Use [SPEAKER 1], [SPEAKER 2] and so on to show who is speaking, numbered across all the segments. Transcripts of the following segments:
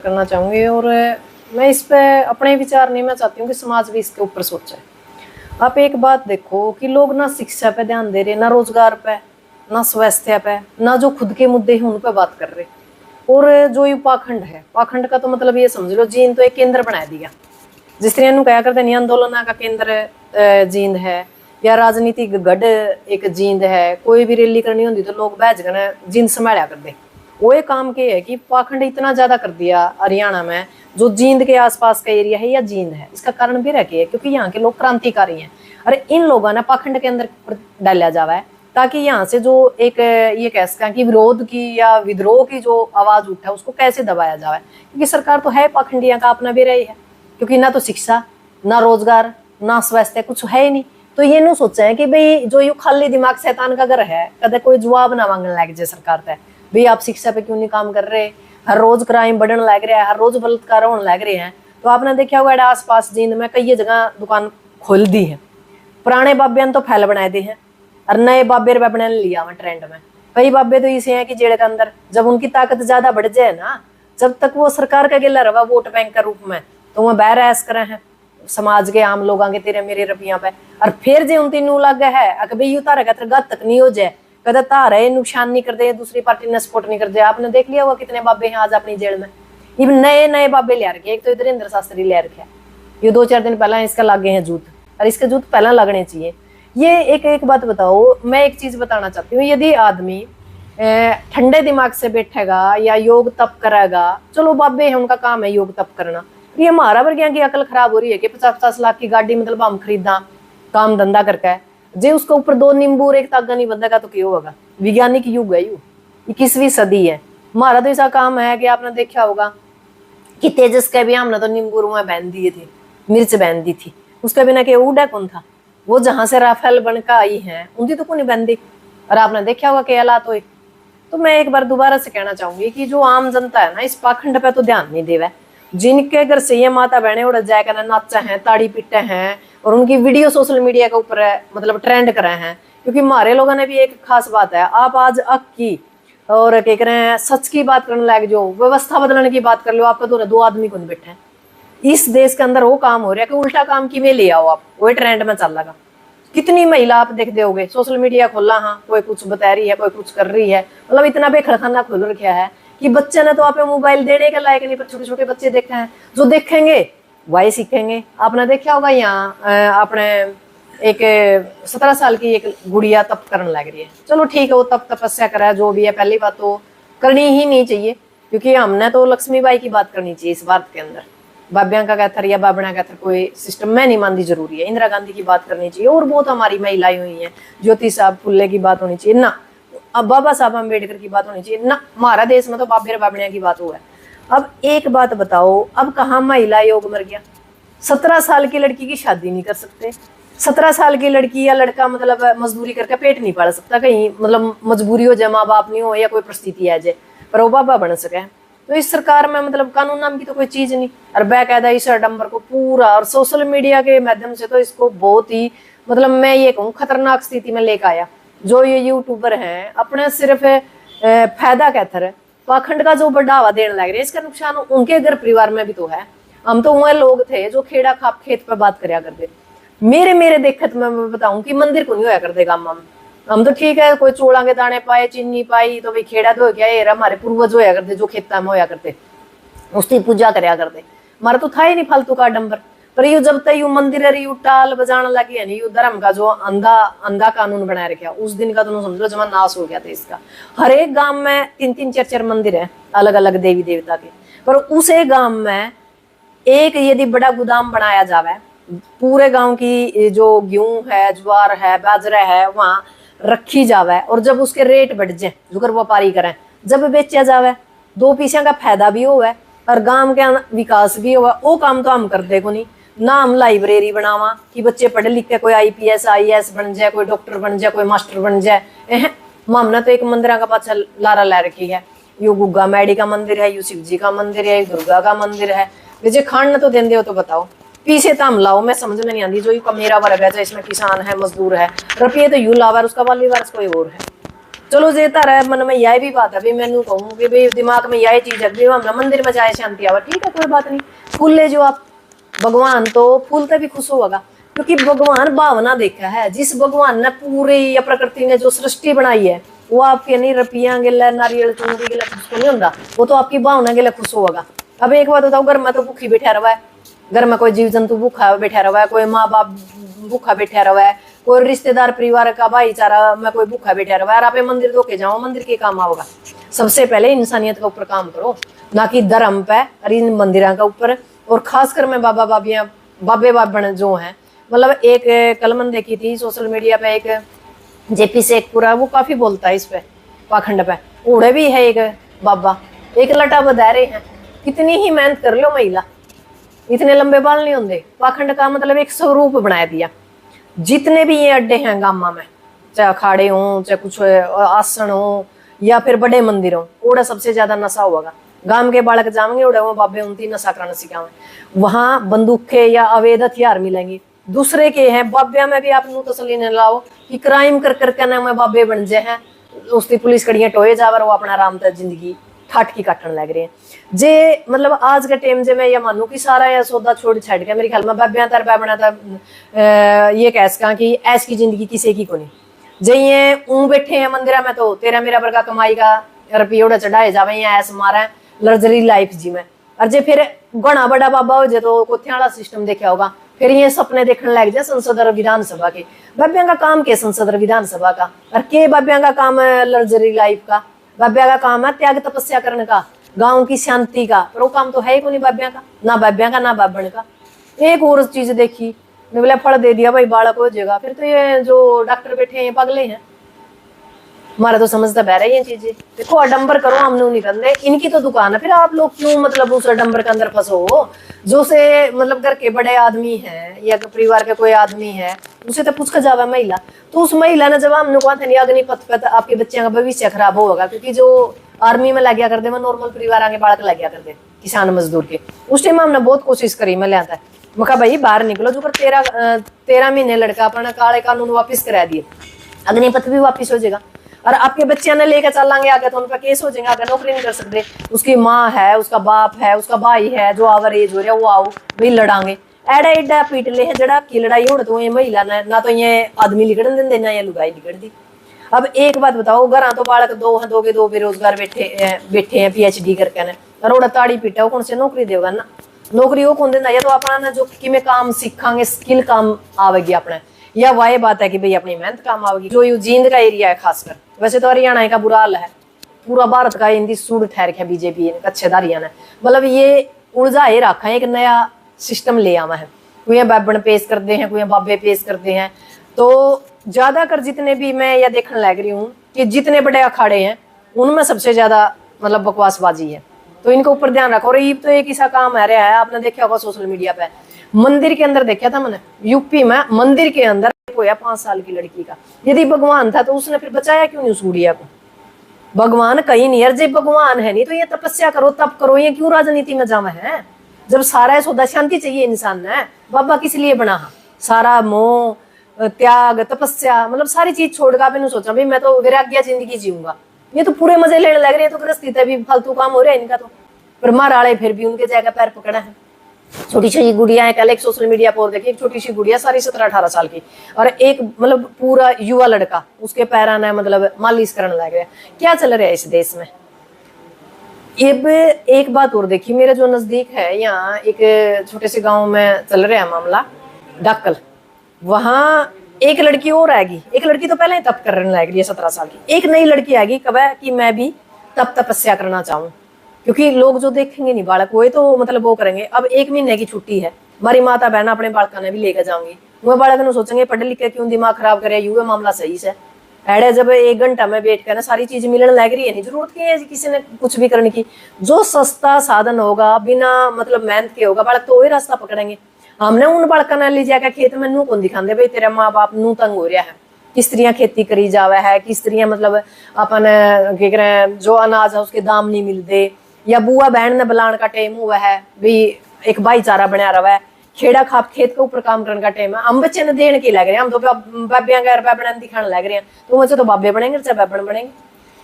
[SPEAKER 1] करना चाहूँगी और मैं इस पे अपने विचार नहीं, मैं चाहती हूँ कि समाज भी इसके ऊपर सोचे। आप एक बात देखो कि लोग ना शिक्षा पे ध्यान दे रहे, ना रोजगार पे, ना स्वास्थ्य पे, ना जो खुद के मुद्दे हैं उन पे बात कर रहे। और जो ये पाखंड है, पाखंड का तो मतलब ये समझ लो जींद तो एक केंद्र बना दिया। जिस तरह इन्हों कहा करते नहीं आंदोलन का केंद्र जींद है, या राजनीतिक गढ़ एक जींद है। कोई भी रैली करनी होती तो लोग बहज कर जींद संभाला कर दे। वो एक काम के है कि पाखंड इतना ज्यादा कर दिया हरियाणा में, जो जींद के आसपास का एरिया है या जींद है। इसका कारण भी रखे है क्योंकि यहाँ के लोग क्रांतिकारी हैं। अरे इन लोगों ने पाखंड के अंदर डाला जावा है ताकि यहाँ से जो एक ये कह सकें कि विरोध की या विद्रोह की जो आवाज उठा उसको कैसे दबाया जाए। क्योंकि सरकार तो है पाखंडिया का अपना भी रही है, क्योंकि ना तो शिक्षा, ना रोजगार, ना स्वास्थ्य, कुछ है ही नहीं। तो ये नहीं सोचा है कि भाई जो यू खाली दिमाग शैतान का घर है, कदे कोई जवाब ना मांगने लग जाए सरकार से, भाई आप शिक्षा पे क्यों नहीं काम कर रहे। हर रोज क्राइम बढ़ने लग रहा है, हर रोज बलात्कार होने लग रहे हैं। तो आपने देखा होगा आस पास जींद में कई जगह दुकान खोल दी है। पुराने बाबे ने तो फैल बनाए दी है और नए बाबे बनाने लिया हुआ ट्रेंड में। कई बाबे तो इसे हैं कि जेल के अंदर जब उनकी ताकत ज्यादा बढ़ जाए ना, जब तक वो सरकार का गिला रहा वोट बैंक के रूप में, तो वह बहर ऐस करे हैं समाज के आम लोगों के तेरे मेरे रपिया पे। और फिर जो उन तीनों लग है अकबी उतारा गत तक नहीं हो जाए, कदे तारे नुकसान नहीं कर दे, दूसरी पार्टी ने सपोर्ट नहीं कर दे। आपने देख लिया होगा कितने बाबे हैं आज अपनी जेल में। ये नए नए बाबे ले रखे। एक तो धीरेन्द्र शास्त्री ले रखे, ये 2-4 दिन पहला इसका लागे हैं जूत, और इसके जूत पहला लगने चाहिए। ये एक बात बताओ, मैं एक चीज बताना चाहती हूँ। यदि आदमी ठंडे दिमाग से बैठेगा या योग तप करेगा, चलो बाबे हैं उनका काम है योग तप करना। ये हमारा वर्गिया की अकल खराब हो रही है कि 50-50 लाख की गाड़ी मतलब हम खरीदा काम धंधा करके, जे उसके ऊपर 2 नींबू और एक तागा नहीं बंधेगा तो क्यों होगा। वैज्ञानिक युग है, 21वीं सदी है। हमारा तो ऐसा काम है कि आपने देखा होगा कि तेजस के भी हमने तो नींबू रुआ बहन दिए थे, मिर्च बहन दी थी, उसके बिना के उड़ा कौन था। वो जहां से राफेल बनकर आई है उनकी तो कौन बहन दी। और आपने देखा होगा कि हालात हुए। तो मैं एक बार दोबारा से कहना चाहूंगी कि जो आम जनता है ना, इस पाखंड पे तो ध्यान नहीं देवे। जिनके घर से ये माता बहने उड़ जाए कर नाचा है, ताड़ी पीटे हैं और उनकी वीडियो सोशल मीडिया के ऊपर मतलब ट्रेंड करे हैं। क्योंकि हमारे लोगों ने भी एक खास बात है, आप आज अक की और क्या कह रहे हैं सच की बात करने लायक जो व्यवस्था बदलने की बात कर लो, आपका तो 2 आदमी कौन बैठे हैं। इस देश के अंदर वो काम हो रहा है कि उल्टा काम की में ले आओ आप, वही ट्रेंड में चल लगा। कितनी महिला आप देखते होगे सोशल मीडिया खोला, हाँ कोई कुछ बता रही है, कोई कुछ कर रही है, मतलब इतना बेखड़खाना खोल रखा है कि बच्चे ने तो आप मोबाइल देने के लायक नहीं, पर छोटे छोटे बच्चे देखे हैं, जो देखेंगे वही सीखेंगे। आपने देखा होगा यहाँ अपने एक 17 साल की एक गुड़िया तप करने लग रही है। चलो ठीक है, वो तप तपस्या करा जो भी है, पहली बात तो करनी ही नहीं चाहिए, क्योंकि हमने तो लक्ष्मीबाई की बात करनी चाहिए इस बात के अंदर। बाबिया का कहतर या बाबना कहतर कोई सिस्टम मैं नहीं मानती जरूरी है। इंदिरा गांधी की बात करनी चाहिए और बहुत हमारी महिलाएं हुई हैं, ज्योति साहब फुल्ले की बात होनी चाहिए ना, अब बाबा साहब अम्बेडकर की बात होनी चाहिए ना। हमारा देश में तो बाबे बाबड़िया की बात हुआ है। अब एक बात बताओ, अब कहाँ महिला योग मर गया। 17 साल की लड़की की शादी नहीं कर सकते, 17 साल की लड़की या लड़का मतलब मजदूरी करके पेट नहीं पाल सकता, कहीं मतलब मजबूरी हो जाए, माँ बाप नहीं हो या कोई परिस्थिति आ जाए, पर वो बाबा बन सके। तो इस सरकार में मतलब कानून नाम की तो कोई चीज नहीं, और बाकायदा इस डंबर को पूरा और सोशल मीडिया के माध्यम से तो इसको बहुत ही मतलब मैं ये कहूँ खतरनाक स्थिति में लेकर आया। जो ये यूट्यूबर हैं अपने सिर्फ फायदा कहते पाखंड का जो बढ़ावा देने लग रहे हैं, इसका नुकसान उनके घर परिवार में भी तो है। हम तो वह लोग थे जो खेड़ा खाप खेत पे बात करया करते। मेरे देखत में मैं बताऊं कि मंदिर को नहीं होया करते गाँव में। हम तो ठीक है कोई चोड़ा के दाने पाए, चीनी पाई, तो भाई खेड़ा तो क्या ये हमारे पूर्वज होया करते जो खेता में होया करते, उसकी पूजा करया करते। हमारा तो था ही नहीं फालतू का डंबर। पर यू जब तक यू मंदिर है यू टाल बजाने लगी है नहीं, यू धर्म का जो अंधा कानून बनाए रखा, उस दिन का तो समझ लो जमा नाश हो गया था इसका। हर एक गांव में 3-3 4-4 मंदिर है अलग अलग देवी देवता के, पर उसे गांव में एक यदि बड़ा गोदाम बनाया जावे, पूरे गांव की जो गेहूं है, ज्वार है, बाजरा है वहां रखी जावे, और जब उसके रेट बढ़ जाए जो कर व्यापारी करें, जब बेचा जावे, 2 पैसे का फायदा भी होवे और गांव के विकास भी होगा। वो काम तो हम कर दे को नहीं ना। हम लाइब्रेरी बनावा कि बच्चे पढ़े लिख के कोई IPS IAS बन जाए, कोई डॉक्टर बन जाए, कोई मास्टर बन जाए। हमने तो एक मंदिर का पाछा लारा ला रखी है, यू गुग्गा मैडी का मंदिर है, यू शिव जी का मंदिर है, दुर्गा का मंदिर है। मुझे खान तो देंदे हो तो बताओ, पीछे तो हम लाओ, मैं समझ में नहीं आती। जो यू का मेरा वर्ग है, इसमें किसान है, मजदूर है, रुपये तो यू लावा, उसका वाली वारस कोई और है। चलो जे तारा मन में यह भी बात है भाई, मैनू कहूँ कि भाई दिमाग में यह चीज है हम मंदिर में जाए शांति आवा, ठीक है कोई बात नहीं, फूल ले जो आप, भगवान तो फूलते भी खुश होगा, क्योंकि भगवान भावना देखा है। जिस भगवान ने पूरी या प्रकृति ने जो सृष्टि बनाई है वो आपके नहीं रुपया गिला नारियल चूंगी गिला खुश नहीं होगा, वो तो आपकी भावना गिला खुश होगा। अब एक बात बताओ, घर में तो भूखी बैठा रहा है, घर में कोई जीव जंतु भूखा बैठा रहा है, कोई माँ बाप भूखा बैठा रहा है, कोई रिश्तेदार परिवार का भाईचारा में कोई भूखा बैठा रहा है, आप मंदिर धोके जाओ, मंदिर के काम आओगा। सबसे पहले इंसानियत के ऊपर काम करो, ना कि धर्म पे और इन मंदिरों के ऊपर। और खासकर मैं बाबा बाबियां बाबे बाबन जो हैं, मतलब एक कलमन देखी थी सोशल मीडिया पे, एक जेपी शेखपुरा, वो काफी बोलता है इस पे पाखंड पे। उड़े भी है एक बाबा, एक लटा बधा रहे हैं, कितनी ही मेहनत कर लो महिला, इतने लंबे बाल नहीं होंगे। पाखंड का मतलब एक स्वरूप बना दिया। जितने भी ये अड्डे हैं गामा में, चाहे अखाड़े हों, चाहे कुछ आसन हो या फिर बड़े मंदिर हो, उड़ा सबसे ज्यादा नशा होगा। गांव के बालक जाएंगे उड़े वो बाबे उनती नशा कराना सिखावे, वहां बंदूकें या अवैध हथियार मिलेंगे। दूसरे के हैं बाब्या में भी आप तसली न लाओ कि क्राइम कर करके ना मैं बाबे बन जाए हैं, उसकी पुलिस कड़ियां टोए जावर, वो अपना आराम तक जिंदगी ठाट की काटन लग रहे हैं। जे मतलब आज के टाइम जे मैं ये मानू कि सारा या सौदा छोड़ छाड़ के मेरे ख्याल में बाब्या तर बना था, ये कह सका कि ऐस की जिंदगी किसी की को नहीं। जे ये ऊं बैठे हैं मंदिर में तो तेरा मेरा वर्गा कमाई का रुपये चढ़ाए जावे, या ऐस मारा लग्जरी लाइफ जी में। और जे फिर घना बड़ा बाबा हो जाए तो कोथिया वाला सिस्टम देखा होगा, फिर ये सपने देखने लग जाए संसद और विधानसभा के। बाब्या का काम के संसद और विधानसभा का, और के बाब्या का काम है लग्जरी लाइफ का, बाब्या का काम है त्याग तपस्या करने का, गांव की शांति का, पर वो काम तो है ही को नहीं बाब्या का, ना बाब्या का ना बाबन का। एक और चीज देखी, बोले फल दे दिया भाई बालक हो जाएगा, फिर तो ये जो डॉक्टर बैठे हैं ये पागले हैं। हमारा तो समझता बह रही है चीजें। देखो अडम्बर करो, हम नहीं करते, इनकी तो दुकान है, फिर आप लोग क्यों मतलब उस अडम्बर के अंदर फंसो। जो से मतलब घर के बड़े आदमी हैं या परिवार के कोई आदमी है, उसे तो पूछ कर जावा महिला, तो उस महिला ने जब हमने कहा था अग्निपथ पे आपके बच्चे का भविष्य खराब होगा, क्योंकि जो आर्मी में लग गया करते, मैं नॉर्मल परिवार आगे बालक लग गया करते किसान मजदूर के, उस टाइम हमने बहुत कोशिश करी, मैं लिया था मका भाई बाहर निकलो, जो 13 महीने लड़का अपना काले कानून वापिस करा दिए, अग्निपथ भी वापिस हो जाएगा। और आपके बच्चे ने लेकर चलेंगे आगे तो उनका केस हो जाएगा, अगर नौकरी नहीं कर सकते, उसकी माँ है, उसका बाप है, उसका भाई है जो आवर एज हो रहा है, वो आओ भाई लड़ांगे। एडा एडा पीट ले है जड़ा की लड़ाई हो तो ये महिला ने ना तो ये आदमी लिखड़न दें ना ये लुगाई लिखड़ दी। अब एक बात बताओ, घर तो बालक दो हैं, दो बेरोजगार बैठे हैं पीएचडी करके ने, और ताड़ी पीटा कौन से नौकरी देगा ना, नौकरी वो कौन देना, या तो अपना जो कि में काम सीखांगे स्किल काम आवेगी अपने, या वह बात है कि भाई अपनी मेहनत काम आवेगी। जो यू जींद का एरिया है खासकर, वैसे तो हरियाणा का बुरा हाल है, पूरा भारत का हिंदी सूड ठहर के बीजेपी हरियाणा ने, मतलब ये उलझाए रखा है, एक नया सिस्टम ले आवा है, कोई बाबन पेश करते हैं, कोई बाबे पेश करते हैं। तो ज्यादातर जितने भी मैं यह देखने लग रही हूँ कि जितने बड़े अखाड़े हैं उनमें सबसे ज्यादा मतलब बकवासबाजी है, तो इनके ऊपर ध्यान रखो। और ये तो एक ऐसा काम है रहा है, आपने देखा होगा सोशल मीडिया पे, मंदिर के अंदर देखा था मैंने यूपी में, मंदिर के अंदर होया 5 साल की लड़की का। यदि भगवान था तो उसने फिर बचाया क्यों नहीं उस गुड़िया को। भगवान कहीं नहीं है, जब भगवान है नहीं तो ये तपस्या करो तप करो, ये क्यों राजनीति में जावा है। जब सारा सौदा शांति चाहिए इंसान ने, बाबा किस लिए बना, सारा मोह त्याग तपस्या मतलब सारी चीज छोड़कर आपने सोचा भाई मैं तो वैराग्य जिंदगी जीऊंगा, ये तो पूरे मजे लेने लग रहे हैं, तो गृहस्थी भी फालतू काम हो रहा है इनका। तो पर माराले फिर भी उनके जगह पैर पकड़ा है। छोटी सी गुड़िया है, कल एक सोशल मीडिया पर देखिए, एक छोटी सी गुड़िया सारी 17-18 साल की, और एक मतलब पूरा युवा लड़का उसके पैरा ने मतलब मालिश करने लग गया। क्या चल रहा है इस देश में। अब एक बात और देखिए, मेरे जो नजदीक है यहाँ एक छोटे से गांव में चल रहा है मामला डाकल, वहां एक लड़की और आएगी, एक लड़की तो पहले ही तप करने लग रही है 17 साल की, एक नई लड़की आएगी कब है कि मैं भी तपस्या करना चाहूँ, क्योंकि लोग जो देखेंगे नहीं बालक वो तो मतलब वो करेंगे। अब 1 महीने की छुट्टी है, हमारी माता बहन अपने बालका ने भी लेकर जाऊंगी, वो बालक ने सोचेंगे पढ़े लिखे क्यों दिमाग खराब करे, युवा मामला सही से एडे जब 1 घंटा में बैठ कर ना सारी चीज मिलने लग रही है, नहीं जरूरत की है किसी ने कुछ भी करने की। जो सस्ता साधन होगा बिना मतलब मेहनत के होगा, बालक तो वही रास्ता पकड़ेंगे। हमने उन बालका ने ले जाकर खेत में नू कौन दिखाते भाई तेरा माँ बाप नू तंग हो रहा है, किस तरह खेती करी जावे है, किस तरह मतलब अपन क्या करें जो अनाज है उसके दाम नहीं मिलते, या बुआ बहन ने बुलाने का टाइम हुआ है भी एक भाईचारा बना रहा है, खेड़ा खाप खेत के ऊपर काम करने का टाइम है, हम बच्चे ने देने की लग रहे हैं, हम तो बाबिया गैर बाबड़ा दिखाने लग रहे हैं, तो मुझे तो बाबे बनेंगे चाहे बाबन बनेंगे।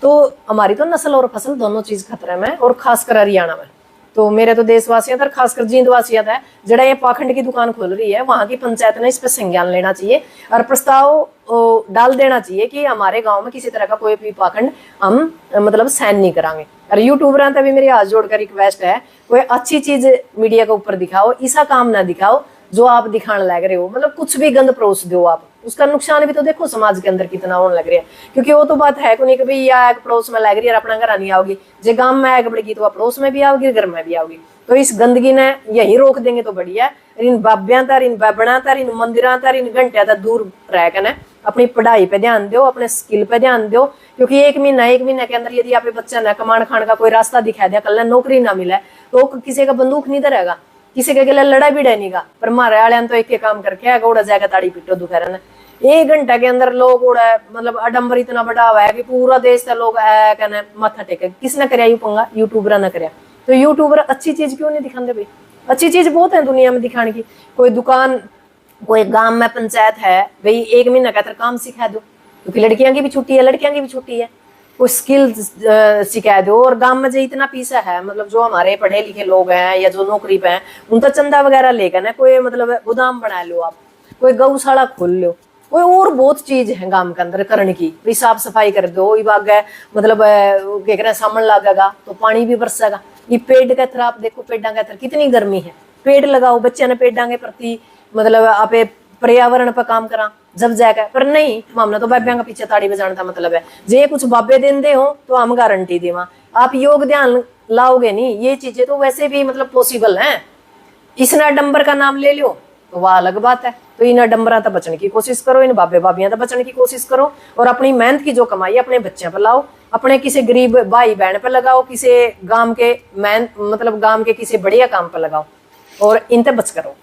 [SPEAKER 1] तो हमारी तो नस्ल और फसल दोनों चीज खतरे में, और खासकर हरियाणा में तो मेरे तो देशवासियों था, खासकर जींदवासियों था, जड़ा ये पाखंड की दुकान खोल रही है, वहां की पंचायत ने इस पर संज्ञान लेना चाहिए और प्रस्ताव डाल देना चाहिए कि हमारे गांव में किसी तरह का कोई भी पाखंड हम मतलब सहन नहीं करांगे। और यूट्यूबर तभी मेरी हाथ जोड़कर रिक्वेस्ट है, कोई अच्छी चीज मीडिया के ऊपर दिखाओ, ऐसा काम ना दिखाओ जो आप दिखाने लग रहे हो, मतलब कुछ भी गंद परोस दो आप, उसका नुकसान भी तो देखो समाज के अंदर कितना होने लग रहा है। क्योंकि वो तो बात है को नहीं कि भाई या पड़ोस में लग रही है अपना घर नहीं आओगी, जो गांव में आग बढ़ेगी तो पड़ोस में भी आओगी, घर में भी आओगी। तो इस गंदगी ने यही रोक देंगे तो बढ़िया। इन बाब्या तर, इन बाबना तर, इन मंदिर तर, इन घंटिया तर दूर रह कर अपनी पढ़ाई पे ध्यान दो, अपने स्किल पे ध्यान दो। क्योंकि एक महीना के अंदर यदि आप बच्चा ना कमान खाने का कोई रास्ता दिखा दिया, कल नौकरी ना मिले तो किसी का बंदूक नहीं धरेगा, किसी के लिए लड़ा भी डरेगा। पर मारे वाले तो एक काम करके आगे उड़ा जाएगा ताड़ी पीटो दोपहर ने 1 घंटा के अंदर लोग उड़ा, मतलब आडंबर इतना बड़ा हुआ है कि पूरा देश का लोग कहना माथा टेके। किसने कराया यू पंगा? यूट्यूबर ने कराया। तो यूट्यूबर अच्छी चीज क्यों नहीं दिखाते भाई? अच्छी चीज बहुत है दुनिया में दिखाने की। कोई दुकान, कोई गांव में पंचायत है भाई, 1 महीना का काम सिखा दो, क्योंकि लड़कियां की भी छुट्टी है, लड़कियां की भी छुट्टी है, कोई स्किल सिखा दो। और गांव में जो इतना पीसा है, मतलब जो हमारे पढ़े लिखे लोग हैं या जो नौकरी पे हैं, उनका चंदा वगैरह लेकर ना कोई मतलब गोदाम बना लो आप, कोई गौशाला खोल लो, कोई और बहुत चीज है गांव के अंदर करने की। भाई साफ सफाई कर दो, मतलब क्या कहना सामन लगेगा तो पानी भी बरसेगा। ये पेड़ के तरह आप देखो, पेड़ा के तरह कितनी गर्मी है, पेड़ लगाओ, बच्चे ने पेड़ा के प्रति मतलब आप पर्यावरण पर काम करा जब जाएगा। पर नहीं, मामला तो बाबिया का पीछे ताड़ी बजाने का मतलब है, जे कुछ बाबे दिन दे हो तो हम गारंटी देवा आप योग ध्यान लाओगे नहीं। ये चीजें तो वैसे भी मतलब पॉसिबल हैं। इसने आडंबर का नाम ले लो तो वह अलग बात है। तो इन आडंबरा तो बचने की कोशिश करो, इन बाबे बाबियां तो बचने की कोशिश करो, और अपनी मेहनत की जो कमाई अपने बच्चों पर लाओ, अपने किसी गरीब भाई बहन पर लगाओ, किसी गांव के मतलब गांव के किसी बढ़िया काम पर लगाओ, और इनसे बच करो।